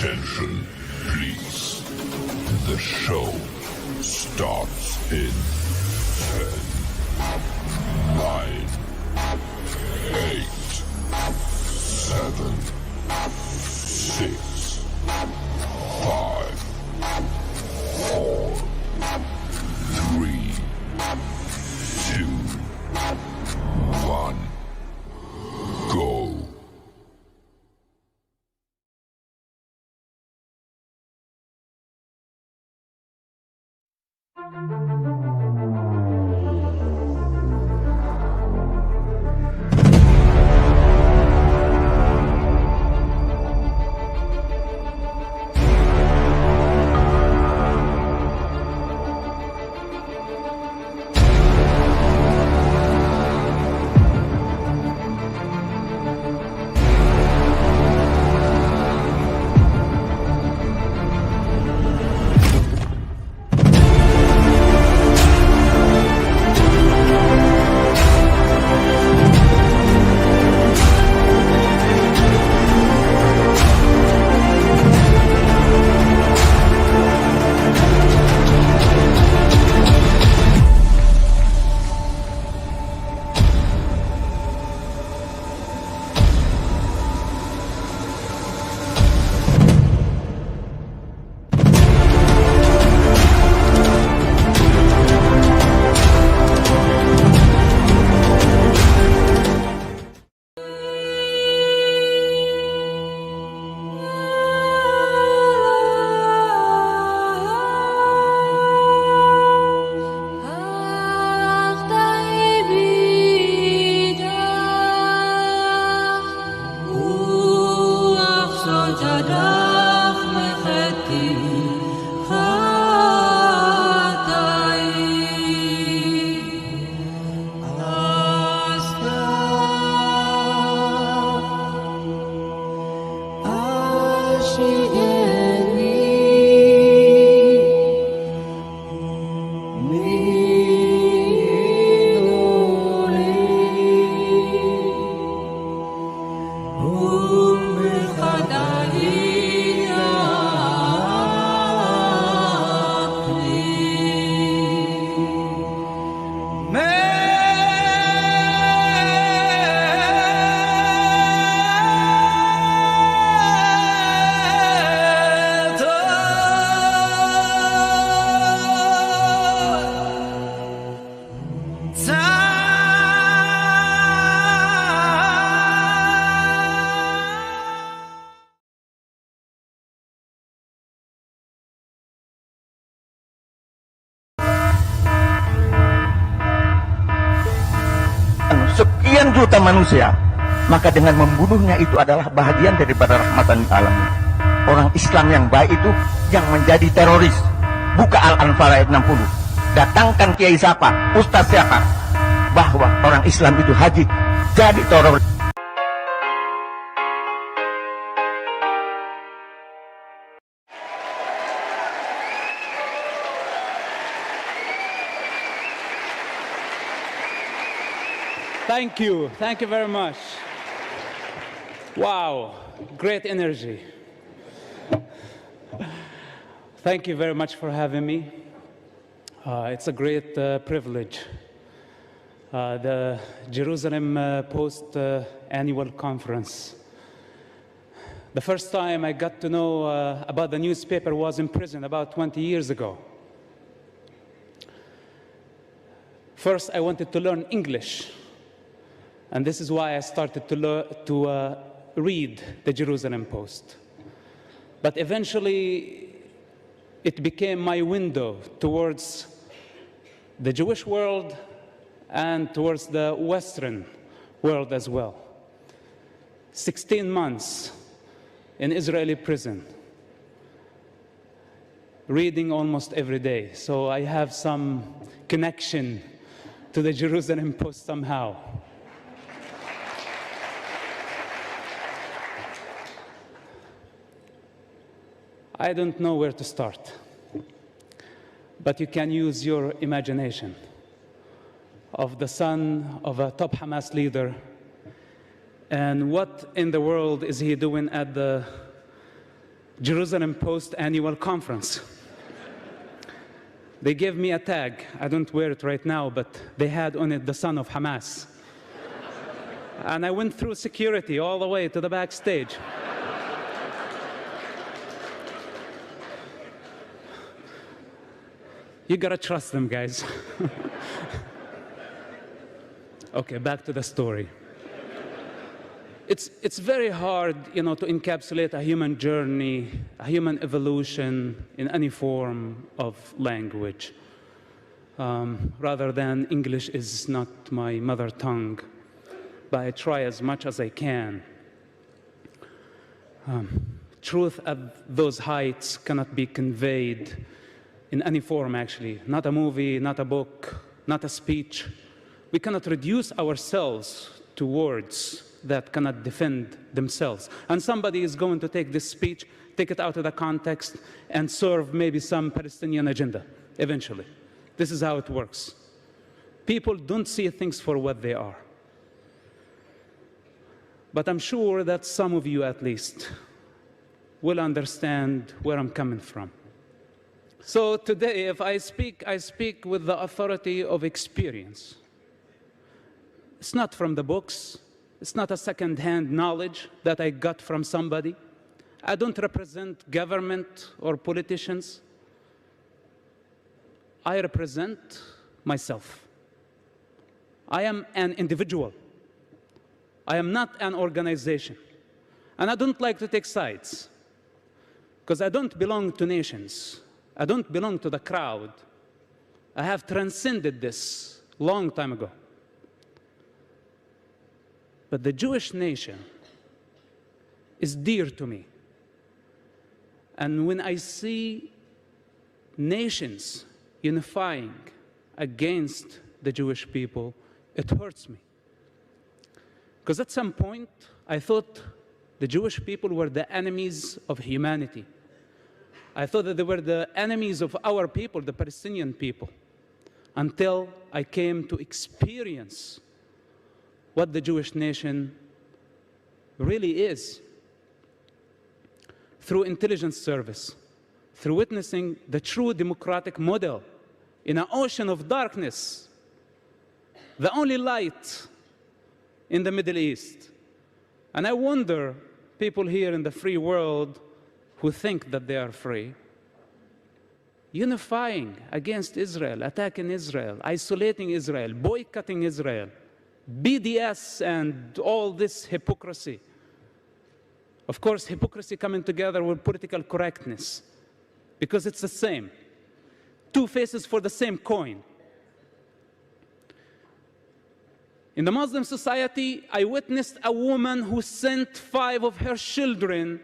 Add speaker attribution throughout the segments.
Speaker 1: Attention, please. The show starts in 10, 9, 8, 7, 6, 5, 4, 3, 2, 1, go.
Speaker 2: Sekian juta manusia, maka dengan membunuhnya itu adalah bahagian daripada rahmatan lil alamin. Orang Islam yang baik itu yang menjadi teroris. Buka Al-Anfal ayat 60. Datangkan kiai siapa, ustaz siapa, bahwa orang Islam itu haji jadi teroris.
Speaker 3: Thank you very much. Wow, great energy. Thank you very much for having me. It's a great privilege. The Jerusalem Post annual conference. The first time I got to know about the newspaper was in prison about 20 years ago. First, I wanted to learn English. And this is why I started to read the Jerusalem Post. But eventually, it became my window towards the Jewish world and towards the Western world as well. 16 months in Israeli prison, reading almost every day. So I have some connection to the Jerusalem Post somehow. I don't know where to start, but you can use your imagination of the son of a top Hamas leader, and what in the world is he doing at the Jerusalem Post annual conference. They gave me a tag. I don't wear it right now, but they had on it the son of Hamas. And I went through security all the way to the backstage. You gotta trust them, guys. Okay, back to the story. It's very hard, to encapsulate a human journey, a human evolution in any form of language. Rather than English is not my mother tongue, but I try as much as I can. Truth at those heights cannot be conveyed in any form, actually. Not a movie, not a book, not a speech. We cannot reduce ourselves to words that cannot defend themselves. And somebody is going to take this speech, take it out of the context, and serve maybe some Palestinian agenda, eventually. This is how it works. People don't see things for what they are. But I'm sure that some of you, at least, will understand where I'm coming from. So today, if I speak with the authority of experience. It's not from the books. It's not a second-hand knowledge that I got from somebody. I don't represent government or politicians. I represent myself. I am an individual. I am not an organization. And I don't like to take sides, because I don't belong to nations. I don't belong to the crowd. I have transcended this long time ago. But the Jewish nation is dear to me. And when I see nations unifying against the Jewish people, it hurts me. Because at some point, I thought the Jewish people were the enemies of humanity. I thought that they were the enemies of our people, the Palestinian people, until I came to experience what the Jewish nation really is. Through intelligence service, through witnessing the true democratic model in an ocean of darkness, the only light in the Middle East. And I wonder, people here in the free world who think that they are free, unifying against Israel, attacking Israel, isolating Israel, boycotting Israel, BDS and all this hypocrisy. Of course, hypocrisy coming together with political correctness, because it's the same. Two faces for the same coin. In the Muslim society, I witnessed a woman who sent 5 of her children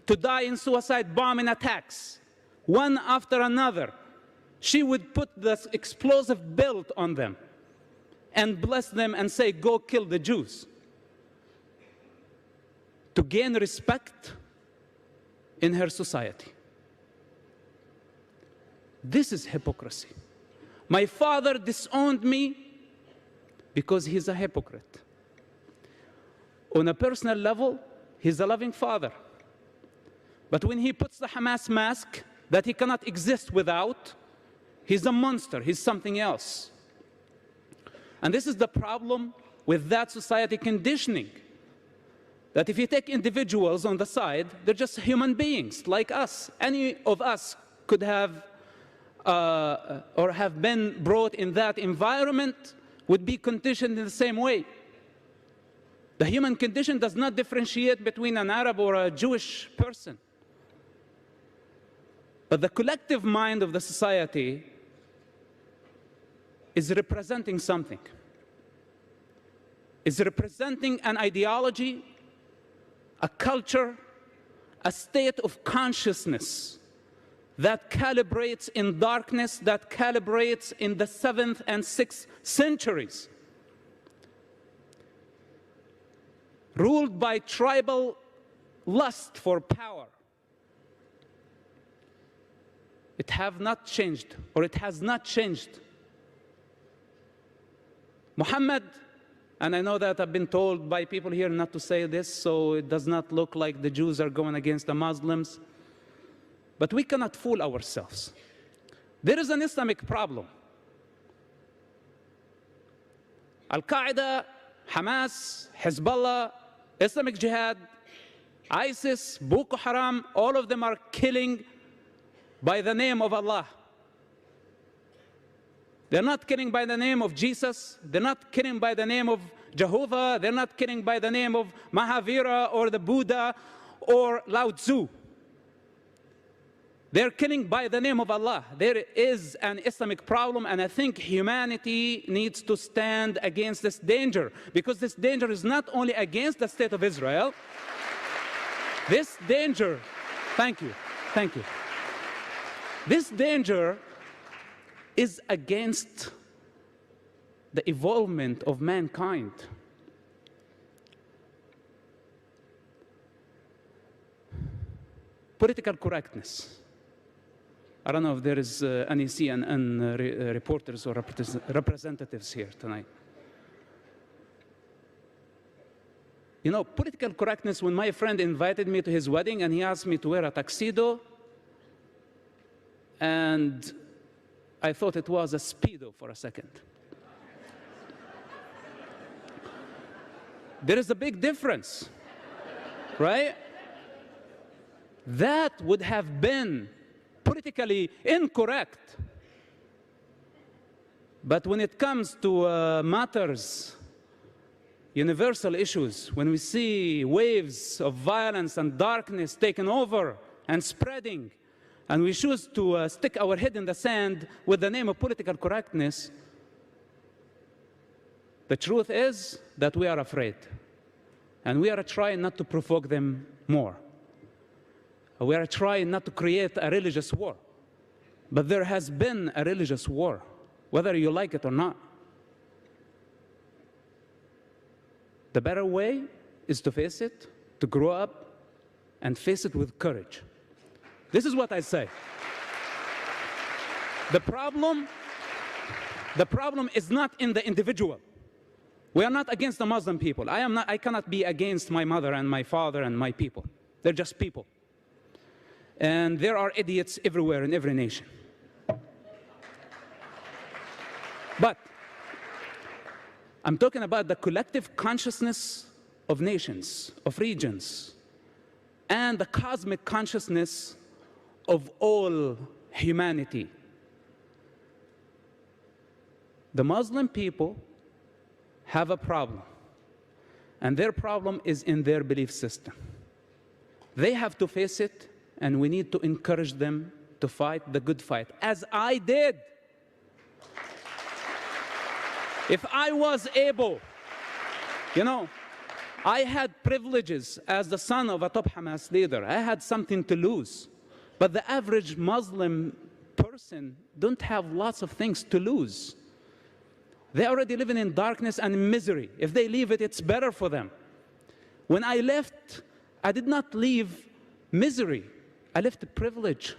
Speaker 3: to die in suicide bombing attacks, one after another. She would put the explosive belt on them and bless them and say, "Go kill the Jews," to gain respect in her society. This is hypocrisy. My father disowned me because he's a hypocrite. On a personal level, he's a loving father. But when he puts the Hamas mask that he cannot exist without, he's a monster, he's something else. And this is the problem with that society conditioning. That if you take individuals on the side, they're just human beings like us. Any of us could have or have been brought in that environment, would be conditioned in the same way. The human condition does not differentiate between an Arab or a Jewish person. But the collective mind of the society is representing something. Is representing an ideology, a culture, a state of consciousness that calibrates in darkness, that calibrates in the 7th and 6th centuries. Ruled by tribal lust for power. It have not changed, or it has not changed. Muhammad, and I know that I've been told by people here not to say this, so it does not look like the Jews are going against the Muslims. But we cannot fool ourselves. There is an Islamic problem. Al-Qaeda, Hamas, Hezbollah, Islamic Jihad, ISIS, Boko Haram, all of them are killing by the name of Allah. They're not killing by the name of Jesus. They're not killing by the name of Jehovah. They're not killing by the name of Mahavira or the Buddha or Lao Tzu. They're killing by the name of Allah. There is an Islamic problem, and I think humanity needs to stand against this danger, because this danger is not only against the state of Israel. This danger, thank you. This danger is against the evolvement of mankind. Political correctness. I don't know if there is any CNN reporters or representatives here tonight. You know, political correctness, when my friend invited me to his wedding and he asked me to wear a tuxedo, and I thought it was a Speedo for a second. There is a big difference, right? That would have been politically incorrect. But when it comes to matters, universal issues, when we see waves of violence and darkness taking over and spreading, and we choose to stick our head in the sand with the name of political correctness, the truth is that we are afraid. And we are trying not to provoke them more. We are trying not to create a religious war. But there has been a religious war, whether you like it or not. The better way is to face it, to grow up, and face it with courage. This is what I say. The problem is not in the individual. We are not against the Muslim people. I cannot be against my mother and my father and my people. They're just people. And there are idiots everywhere in every nation. But I'm talking about the collective consciousness of nations, of regions, and the cosmic consciousness of all humanity. The Muslim people have a problem, and their problem is in their belief system. They have to face it, and we need to encourage them to fight the good fight, as I did. If I was able, you know, I had privileges as the son of a top Hamas leader. I had something to lose. But the average Muslim person don't have lots of things to lose. They're already living in darkness and misery. If they leave it, it's better for them. When I left, I did not leave misery. I left privilege.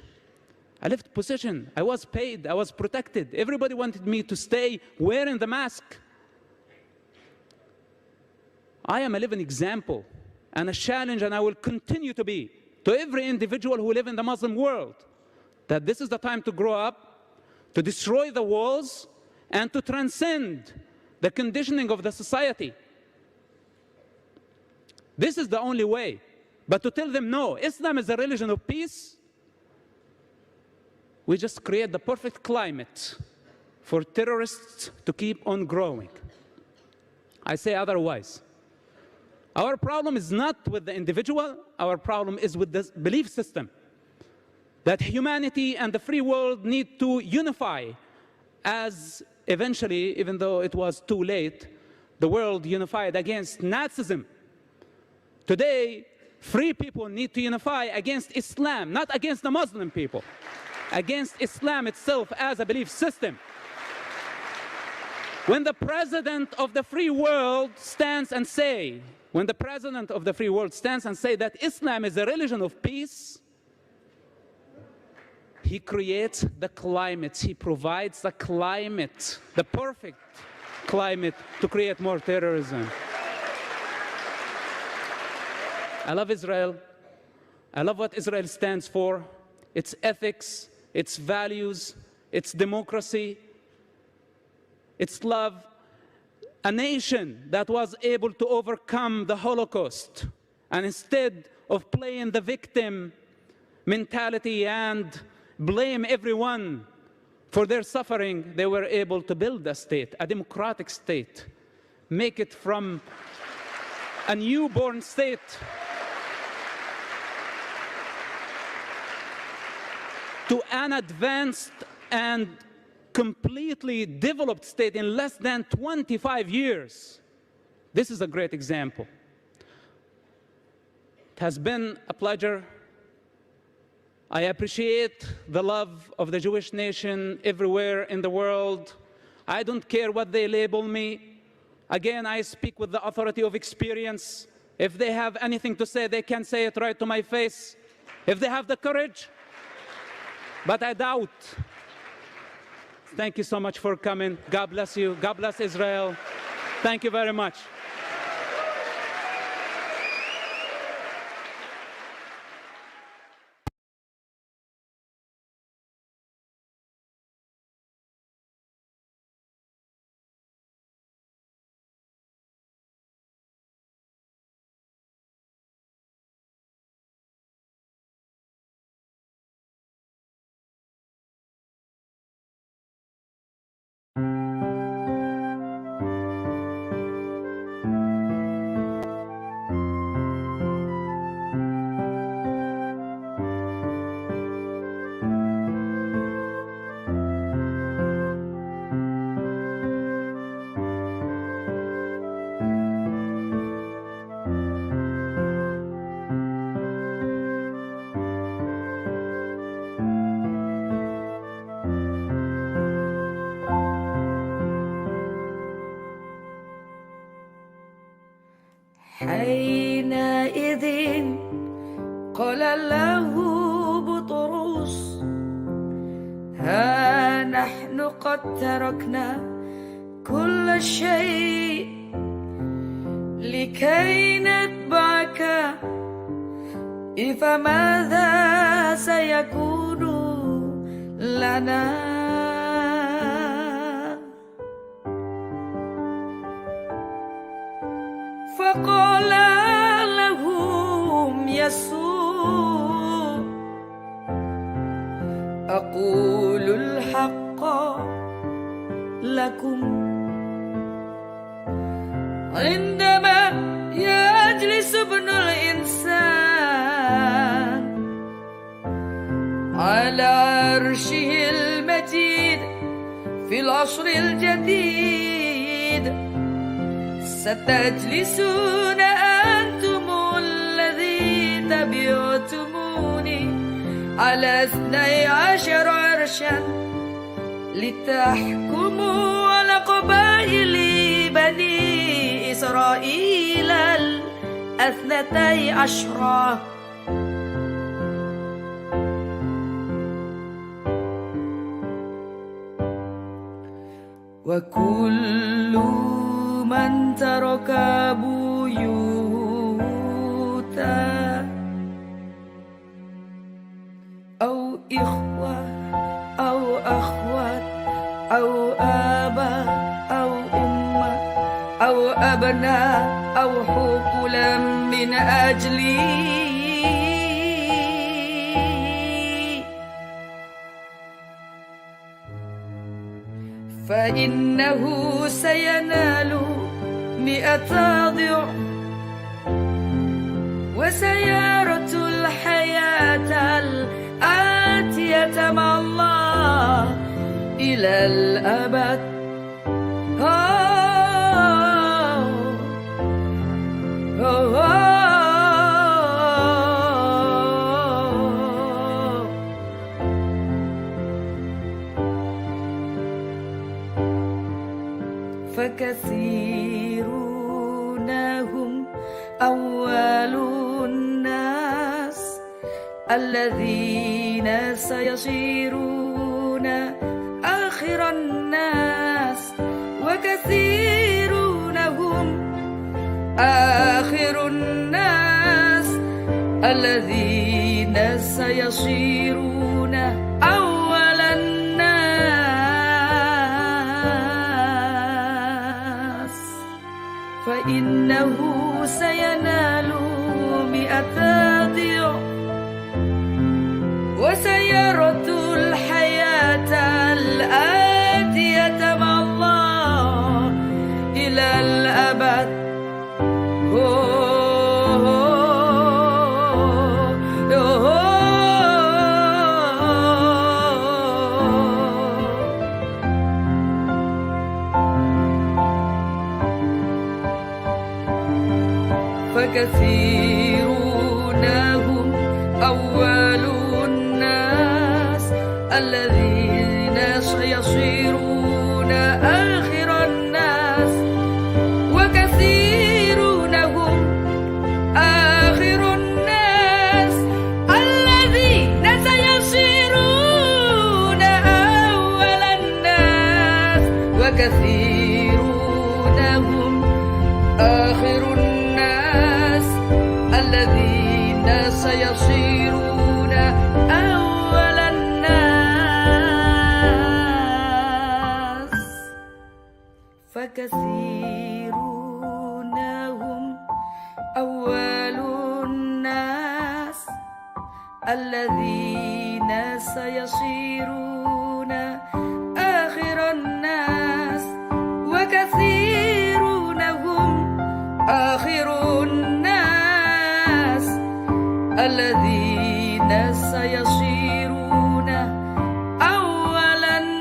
Speaker 3: I left position. I was paid. I was protected. Everybody wanted me to stay wearing the mask. I am a living example and a challenge, and I will continue to be, to every individual who lives in the Muslim world, that this is the time to grow up, to destroy the walls, and to transcend the conditioning of the society. This is the only way. But to tell them, no, Islam is a religion of peace, we just create the perfect climate for terrorists to keep on growing. I say otherwise. Our problem is not with the individual, our problem is with the belief system. That humanity and the free world need to unify, as eventually, even though it was too late, the world unified against Nazism. Today, free people need to unify against Islam, not against the Muslim people, against Islam itself as a belief system. When the president of the free world stands and say, that Islam is a religion of peace, he creates the climate, he provides the climate, the perfect climate to create more terrorism. I love Israel. I love what Israel stands for. its ethics, its values, its democracy, its love. A nation that was able to overcome the Holocaust, and instead of playing the victim mentality and blame everyone for their suffering, they were able to build a state, a democratic state, make it from a newborn state to an advanced and completely developed state in less than 25 years. This is a great example. It has been a pleasure. I appreciate the love of the Jewish nation everywhere in the world. I don't care what they label me. Again, I speak with the authority of experience. If they have anything to say, they can say it right to my face, if they have the courage. But I doubt. Thank you so much for coming. God bless you. God bless Israel. Thank you very much.
Speaker 4: حينئذ قال له بطرس ها نحن قد تركنا كل شيء لكي نتبعك فماذا سيكون لنا فقال لهم يسوع أقول الحق لكم عندما يجلس ابن الإنسان على عرشه المجيد في العصر الجديد ستجلسون أنتم الذين تبعتموني على 12 عرشا لتحكموا على قبائل بني إسرائيل 12. وكل من ترك بيوتا أو إخوة أو أخوات أو آباء أو أمة أو أبناء أو حقولا من أجلي فإنه سينال 100 ضعف وسيرث الحياة الآتية مع الله إلى الأبد. فكثيرون هم أول الناس الذين سيصيرون آخر الناس وكثيرون هم آخر الناس الذين سيصيرون أول الناس فإنه سينال 100 ضعف وسيرث الحياة الآتية مع الله إلى الأبد. فكثيرون هم أول الناس الذين سيصيرون آخر الناس وكثيرون هم آخر الناس الذين سيصيرون أول الناس وكثيرون هم آخر الناس الذين سيصيرون أول الناس فكثيرون هم أول الناس الذين سيصيرون آخر الناس وكثيرون هم آخر الناس الذين سيصيرون أول الناس.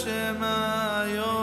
Speaker 5: Shemayo